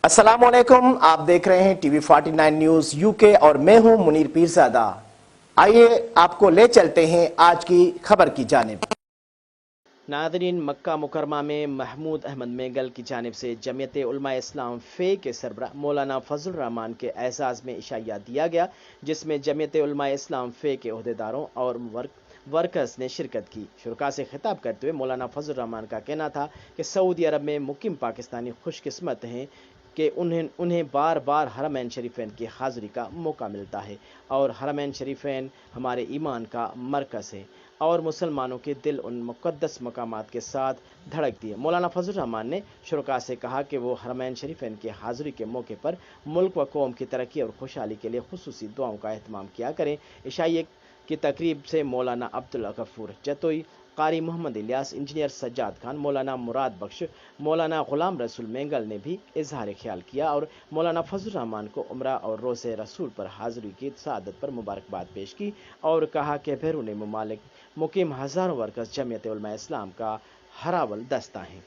अस्सलामुअलैकुम, आप देख रहे हैं टीवी 49 न्यूज यूके और मैं हूं मुनीर पीरजादा। आइए आपको ले चलते हैं आज की खबर की जानिब। नादरीन, मक्का मुकरमा में महमूद अहमद मेंगल की जानिब से जमीयत उलमा इस्लाम फे के सरबराह मौलाना फजल रहमान के एजाज़ में इशाया दिया गया, जिसमें जमीयत उलमा इस्लाम फे के अहदेदारों और वर्कर्स ने शिरकत की। शुरका से खिताब करते हुए मौलाना फजल रहमान का कहना था कि सऊदी अरब में मुकीम पाकिस्तानी खुशकिस्मत हैं कि उन्हें बार बार हरमैन शरीफैन की हाज़िरी का मौका मिलता है और हरमैन शरीफैन हमारे ईमान का मरकज़ है और मुसलमानों के दिल उन मुक़द्दस मकामात के साथ धड़कती है। मौलाना फजल रहमान ने शुरका से कहा कि वो हरमैन शरीफैन की हाज़िरी के मौके पर मुल्क व कौम की तरक्की और खुशहाली के लिए खुसूसी दुआओं का एहतमाम किया करें। इशाई की तकरीब से मौलाना अब्दुल गफूर जतोई, कारी मोहम्मद इलियास, इंजीनियर सज्जाद खान, मौलाना मुराद बख्श, मौलाना गुलाम रसूल मेंगल ने भी इजहार ख्याल किया और मौलाना फजल रहमान को उम्रा और रोज़े रसूल पर हाज़िरी की सआदत पर मुबारकबाद पेश की और कहा कि बैरून ममालिक मुकीम हज़ारों वर्कर्स जमीयत उलमा इस्लाम का हरावल दस्ता हैं।